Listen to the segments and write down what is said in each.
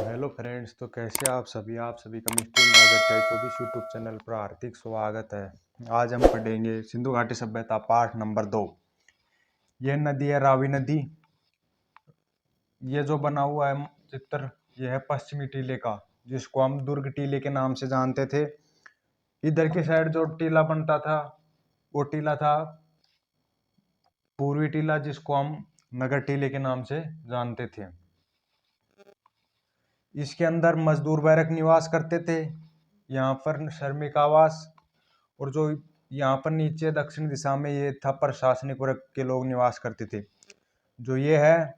Hello friends, तो कैसे आप सभी का मिस्टर नागर 24 यूट्यूब चैनल पर हार्दिक स्वागत है। आज हम पढ़ेंगे सिंधु घाटी सभ्यता पाठ नंबर 2। यह नदी है रावी नदी। ये जो बना हुआ है चित्र, यह है पश्चिमी टीले का, जिसको हम दुर्ग टीले के नाम से जानते थे। इधर की साइड जो टीला बनता था वो टीला था पूर्वी टीला, जिसको हम नगर टीले के नाम से जानते थे। इसके अंदर मजदूर बैरक निवास करते थे। यहाँ पर श्रमिक आवास, और जो यहाँ पर नीचे दक्षिण दिशा में ये था प्रशासनिक वर्ग के लोग निवास करते थे। जो ये है,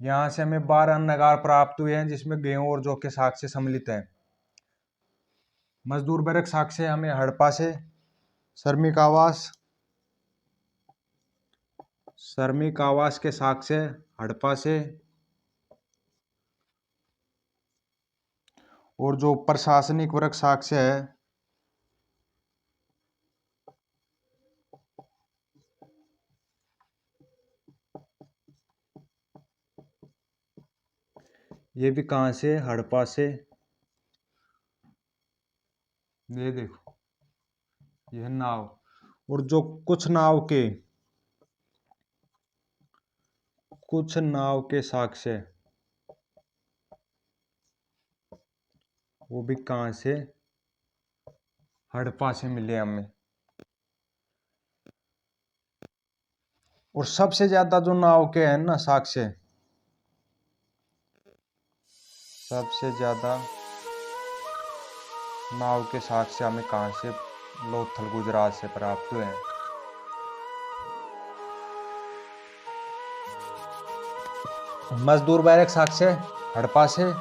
यहाँ से हमें 12 नगार प्राप्त हुए हैं, जिसमें गेहूं और जौ के साक्ष्य सम्मिलित हैं। मजदूर बैरक साक्ष्य हमें हड़प्पा से, श्रमिक आवास के साक्ष्य हड़प्पा से, और जो प्रशासनिक वर्ग साक्ष्य है ये भी कहाँ से, हड़प्पा से। ये देखो, यह नाव, और जो कुछ नाव के साक्ष्य वो भी कहाँ से, हड़प्पा से मिले हमें। और सबसे ज्यादा जो नाव के हैं ना साक्ष्य, सबसे ज्यादा नाव के साक्ष्य हमें कहाँ से, लोथल गुजरात से प्राप्त हुए हैं। मजदूर बैरक साक्ष्य हड़प्पा से,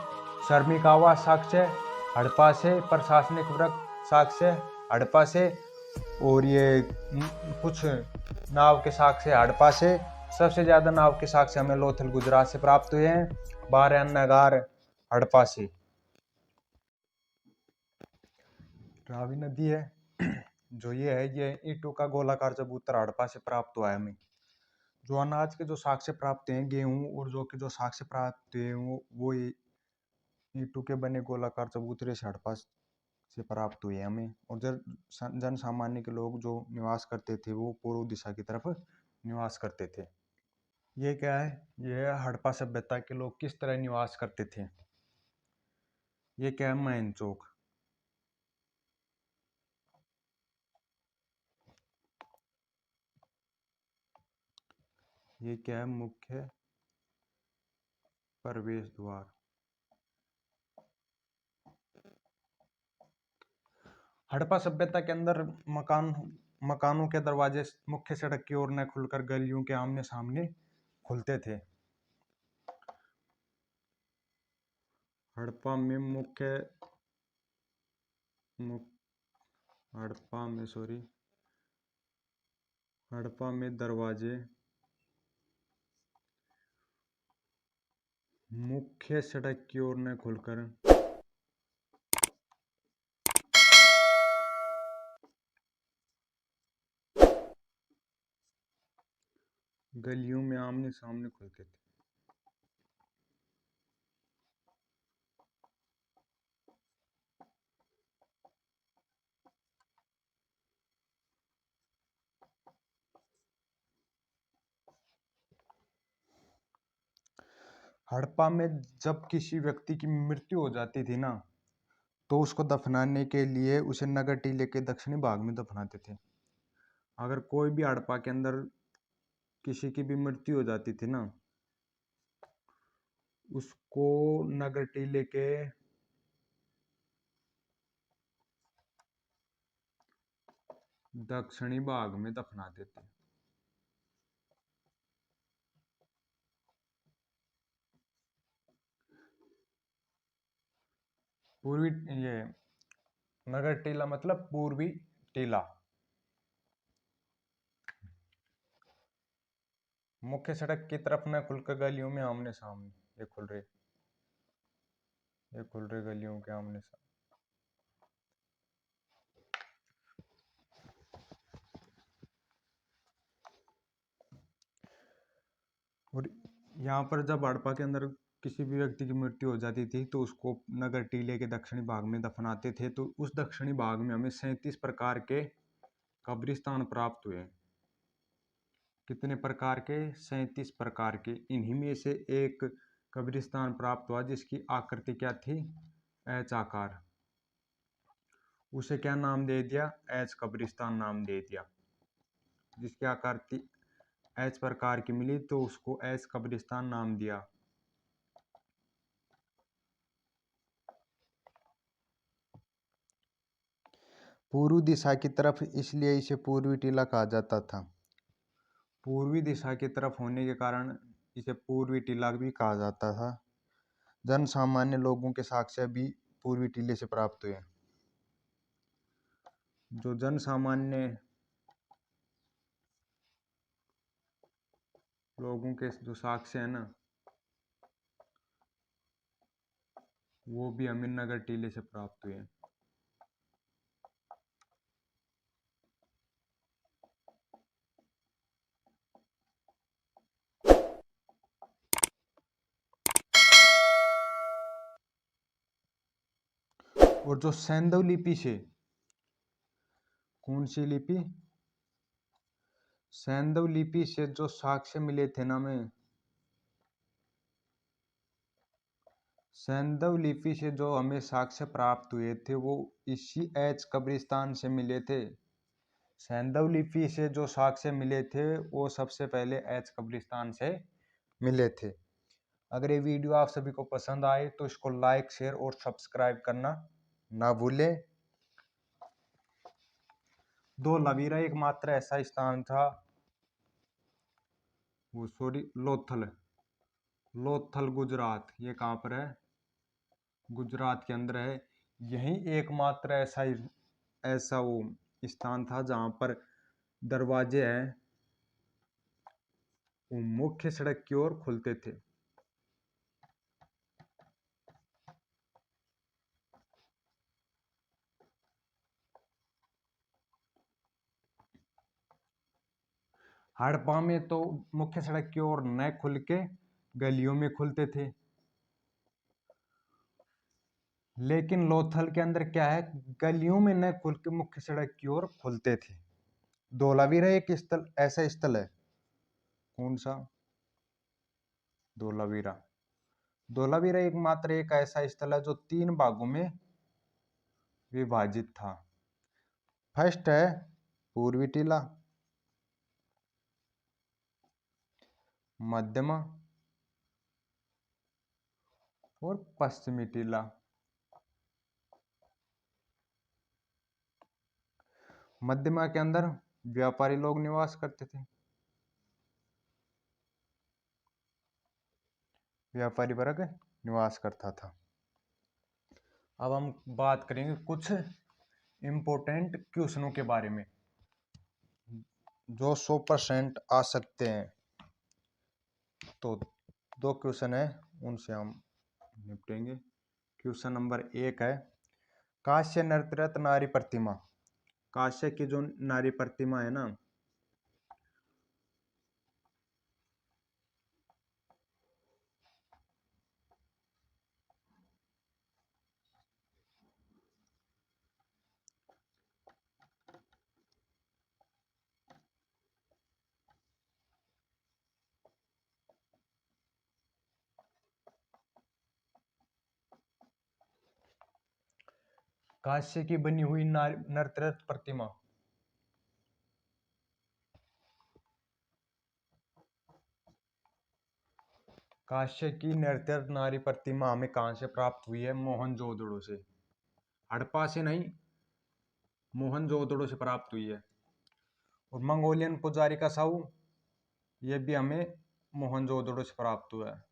श्रमिक आवास साक्ष्य हड़प्पा से, प्रशासनिक वर्ग साक्ष्य हड़प्पा से, और ये कुछ नाव के साक्ष्य हड़प्पा से। सबसे ज्यादा नाव के साक्ष्य हमें लोथल गुजरात से प्राप्त हुए हैं, 12 नगार हड़प्पा से। रावी नदी है जो ये है, ये ईंटों का गोलाकार चबूतरा हड़प्पा से प्राप्त हुआ है हमें। जो अनाज के जो साक्ष्य प्राप्त हैं, गेहूं और जौ के जो साक्ष्य प्राप्त हैं, वो ईंटों के बने गोलाकार चबूतरे से हड़प्पा से प्राप्त हुए हमें। और जन सामान्य के लोग जो निवास करते थे वो पूर्व दिशा की तरफ निवास करते थे। ये क्या है, ये है हड़प्पा सभ्यता के लोग किस तरह निवास करते थे। ये क्या है, मैन चौक। ये क्या है, मुख्य प्रवेश द्वार। हड़प्पा सभ्यता के अंदर मकानों के दरवाजे मुख्य सड़क की ओर न खुलकर गलियों के आमने सामने खुलते थे। हड़प्पा में हड़प्पा में दरवाजे मुख्य सड़क की ओर न खुलकर गलियों में आमने सामने खुलते थे। हड़प्पा में जब किसी व्यक्ति की मृत्यु हो जाती थी ना, तो उसको दफनाने के लिए उसे नगर टीले के दक्षिणी भाग में दफनाते थे। अगर कोई भी हड़प्पा के अंदर किसी की भी मृत्यु हो जाती थी ना, उसको नगर टीले के दक्षिणी भाग में दफनाते थे। पूर्वी, ये नगर टीला मतलब पूर्वी टीला। मुख्य सड़क की तरफ न खुलकर गलियों में आमने सामने, ये खुल रहे गलियों के आमने सामने। और यहाँ पर जब हड़प्पा के अंदर किसी भी व्यक्ति की मृत्यु हो जाती थी तो उसको नगर टीले के दक्षिणी भाग में दफनाते थे। तो उस दक्षिणी भाग में हमें 37 प्रकार के कब्रिस्तान प्राप्त हुए। कितने प्रकार के? 37 प्रकार के। इन्हीं में से एक कब्रिस्तान प्राप्त हुआ जिसकी आकृति क्या थी? एच आकार। उसे क्या नाम दे दिया? एच कब्रिस्तान नाम दे दिया। जिसकी आकृति एच प्रकार की मिली तो उसको एच कब्रिस्तान नाम दिया। पूर्व दिशा की तरफ इसलिए इसे पूर्वी टीला कहा जाता था। पूर्वी दिशा की तरफ होने के कारण इसे पूर्वी टीला भी कहा जाता था। जन सामान्य लोगों के साक्ष्य भी पूर्वी टीले से प्राप्त हुए। जो जन सामान्य लोगों के जो साक्ष्य है ना, वो भी हमें नगर टीले से प्राप्त हुए। और जो सैंधव लिपि से, कौन सी लिपि? सैंधव लिपि से जो साक्ष्य मिले थे ना हमें, सैंधव लिपि से जो हमें साक्ष्य प्राप्त हुए थे वो इसी एच कब्रिस्तान से मिले थे। सैंधव लिपि से जो साक्ष्य मिले थे वो सबसे पहले एच कब्रिस्तान से मिले थे। अगर ये वीडियो आप सभी को पसंद आए तो इसको लाइक, शेयर और सब्सक्राइब करना ना भूलें। धोलावीरा एकमात्र ऐसा स्थान था, लोथल गुजरात। ये कहाँ पर है? गुजरात के अंदर है। यही एकमात्र ऐसा वो स्थान था जहाँ पर दरवाजे हैं वो मुख्य सड़क की ओर खुलते थे। हड़प्पा में तो मुख्य सड़क की ओर न खुल के गलियों में खुलते थे, लेकिन लोथल के अंदर क्या है, गलियों में न खुल के मुख्य सड़क की ओर खुलते थे। धोलावीरा एक स्थल, ऐसा स्थल है। कौन सा? धोलावीरा। धोलावीरा एकमात्र एक ऐसा स्थल है जो 3 भागों में विभाजित था। फर्स्ट है पूर्वी टीला, मध्यमा और पश्चिमी टीला। मध्यमा के अंदर व्यापारी लोग निवास करते थे, व्यापारी वर्ग निवास करता था। अब हम बात करेंगे कुछ इम्पोर्टेंट क्वेश्चनों के बारे में जो 100% आ सकते हैं। तो 2 क्वेश्चन है, उनसे हम निपटेंगे। क्वेश्चन नंबर 1 है, कांस्य नृत्यरत नारी प्रतिमा। कांस्य की जो नारी प्रतिमा है ना, कांस्य की बनी हुई नृत्यरत प्रतिमा कांस्य की नृत्यरत नारी प्रतिमा हमें कहां से प्राप्त हुई है? मोहनजोदड़ो से। हड़प्पा से नहीं, मोहनजोदड़ो से प्राप्त हुई है। और मंगोलियन पुजारी का साहू, ये भी हमें मोहनजोदड़ो से प्राप्त हुआ है।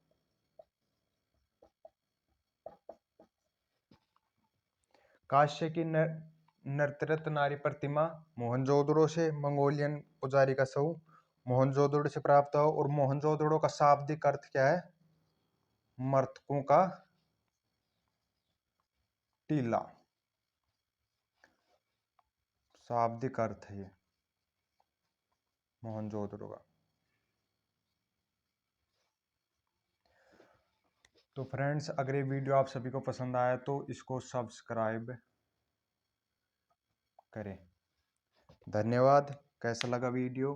कांस्य की नृत्यरत नारी प्रतिमा मोहनजोदड़ो से, मंगोलियन पुजारी का साहू मोहनजोदड़ो से प्राप्त हुआ। और मोहनजोदड़ो का शाब्दिक अर्थ क्या है? मर्तकों का टीला, शाब्दिक अर्थ है ये मोहनजोदड़ो का। तो फ्रेंड्स, अगर ये वीडियो आप सभी को पसंद आया तो इसको सब्सक्राइब करें। धन्यवाद। कैसा लगा वीडियो?